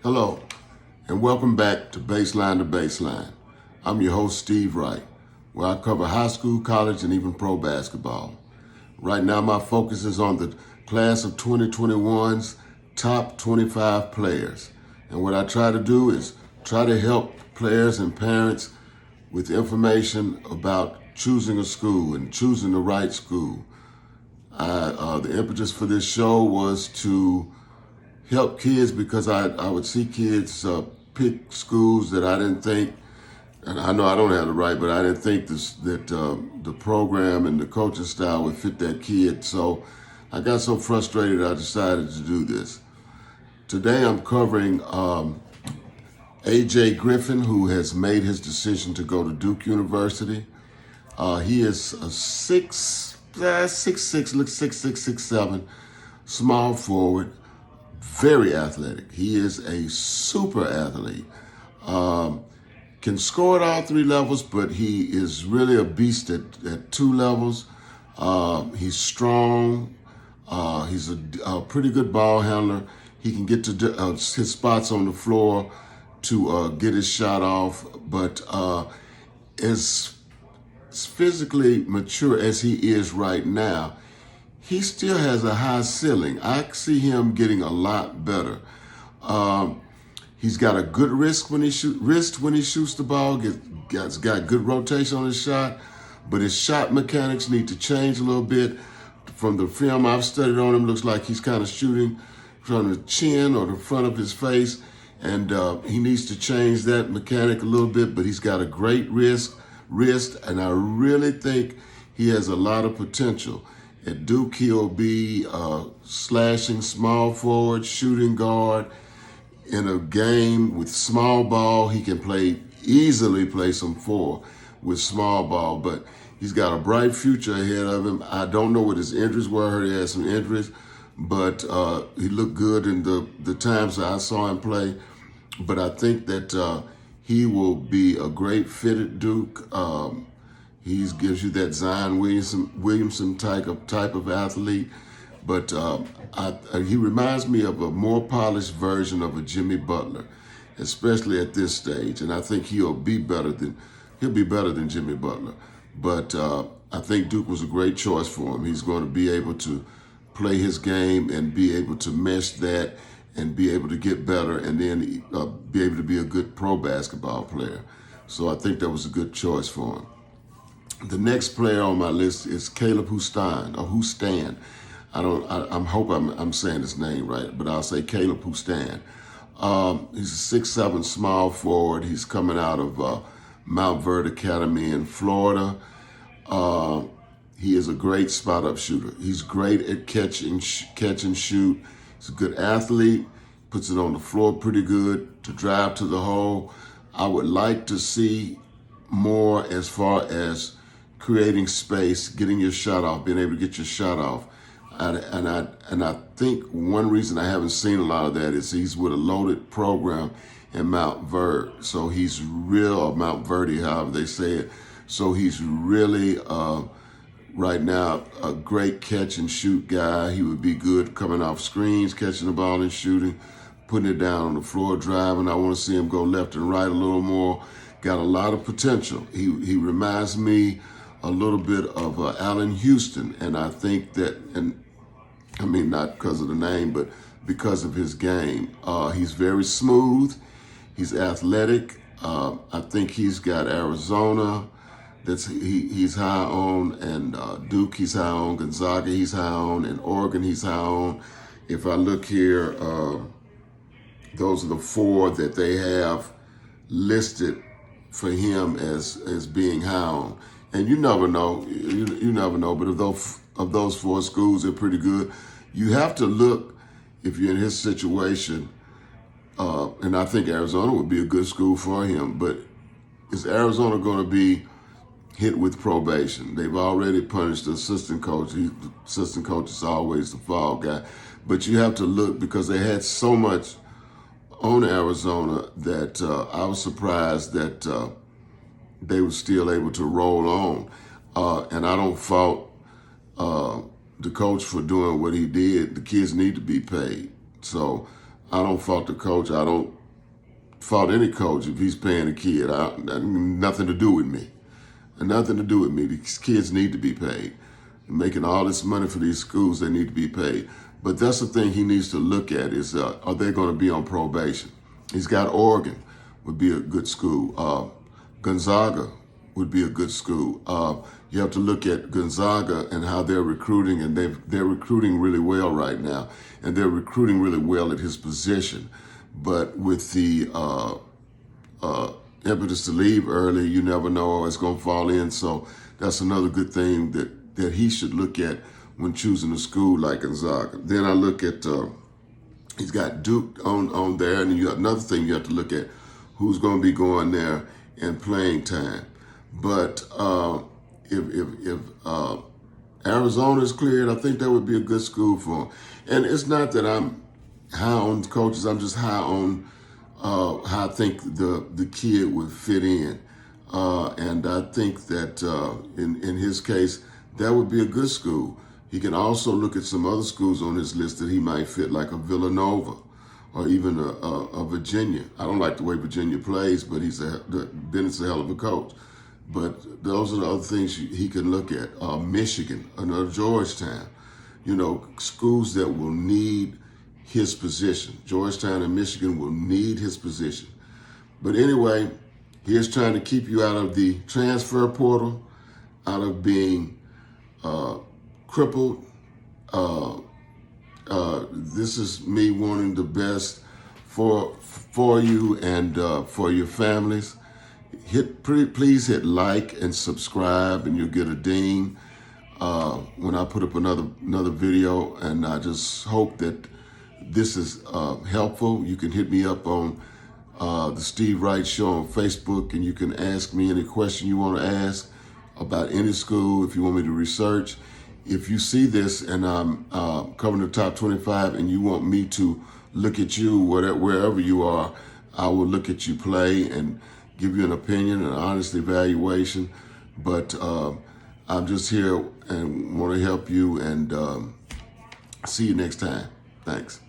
Hello, and welcome back to Baseline to Baseline. I'm your host, Steve Wright, where I cover high school, college, and even pro basketball. Right now, my focus is on the class of 2021's top 25 players. And what I try to do is try to help players and parents with information about choosing a school and choosing the right school. The impetus for this show was to help kids because I would see kids pick schools that I didn't think, and I know I don't have the right, but I didn't think that the program and the coaching style would fit that kid. So I got so frustrated I decided to do this. Today I'm covering A.J. Griffin, who has made his decision to go to Duke University. He is a 6'6", looks 6'6", 6'7", small forward, very athletic. He is a super athlete. Can score at all three levels, but he is really a beast at two levels. He's strong. He's a pretty good ball handler. He can get to his spots on the floor to get his shot off, but as physically mature as he is right now, he still has a high ceiling. I see him getting a lot better. He's got a good wrist when he shoots the ball. Got good rotation on his shot, but his shot mechanics need to change a little bit. From the film I've studied on him, looks like he's kind of shooting from the chin or the front of his face, and he needs to change that mechanic a little bit. But he's got a great wrist, and I really think he has a lot of potential. At Duke, he'll be slashing small forward, shooting guard. In a game with small ball, he can easily play some four with small ball, but he's got a bright future ahead of him. I don't know what his injuries were. I heard he had some injuries, but he looked good in the times that I saw him play. But I think that he will be a great fit at Duke. He gives you that Zion Williamson type of athlete, but he reminds me of a more polished version of a Jimmy Butler, especially at this stage. And I think he'll be better than Jimmy Butler. But I think Duke was a great choice for him. He's going to be able to play his game and be able to mesh that and be able to get better and then be able to be a good pro basketball player. So I think that was a good choice for him. The next player on my list is Caleb Houstan. I hope I'm saying his name right, but I'll say Caleb Houstan. He's a 6'7" small forward. He's coming out of Mount Verde Academy in Florida. He is a great spot-up shooter. He's great at catch and shoot. He's a good athlete, puts it on the floor pretty good to drive to the hole. I would like to see more as far as creating space, getting your shot off, being able to get your shot off. And I think one reason I haven't seen a lot of that is he's with a loaded program in Mount Verde. So he's Mount Verde, however they say it. So he's really, right now, a great catch and shoot guy. He would be good coming off screens, catching the ball and shooting, putting it down on the floor, driving. I want to see him go left and right a little more. Got a lot of potential. He reminds me a little bit of Allen Houston, and I think that, and I mean not because of the name, but because of his game. He's very smooth. He's athletic. I think he's got Arizona he's high on, and Duke he's high on, Gonzaga he's high on, and Oregon he's high on. If I look here, those are the four that they have listed for him as being high on. And you never know, but of those four schools, they're pretty good. You have to look, if you're in his situation, and I think Arizona would be a good school for him, but is Arizona going to be hit with probation? They've already punished the assistant coach. The assistant coach is always the fall guy. But you have to look, because they had so much on Arizona that I was surprised that they were still able to roll on. And I don't fault the coach for doing what he did. The kids need to be paid. So I don't fault the coach. I don't fault any coach if he's paying a kid. Nothing to do with me. Nothing to do with me. These kids need to be paid. Making all this money for these schools, they need to be paid. But that's the thing he needs to look at is, are they going to be on probation? He's got Oregon, would be a good school. Gonzaga would be a good school. You have to look at Gonzaga and how they're recruiting, and they're recruiting really well right now, and they're recruiting really well at his position. But with the impetus to leave early, you never know it's going to fall in. So that's another good thing that he should look at when choosing a school like Gonzaga. Then I look at, he's got Duke on there, and you have another thing you have to look at, who's going to be going there and playing time. But if Arizona is cleared, I think that would be a good school for him. And it's not that I'm high on coaches, I'm just high on how I think the kid would fit in. And I think that in his case, that would be a good school. He can also look at some other schools on his list that he might fit, like a Villanova or even a Virginia. I don't like the way Virginia plays, but Bennett's a hell of a coach. But those are the other things he can look at. Michigan, another Georgetown, schools that will need his position. Georgetown and Michigan will need his position. But anyway, he is trying to keep you out of the transfer portal, out of being crippled. This is me wanting the best for you and for your families. Please hit like and subscribe, and you'll get a ding when I put up another video. And I just hope that this is helpful. You can hit me up on the Steve Wright Show on Facebook, and you can ask me any question you want to ask about any school if you want me to research. If you see this and I'm covering the top 25 and you want me to look at you wherever you are, I will look at you play and give you an opinion, an honest evaluation. But I'm just here and want to help you, and see you next time. Thanks.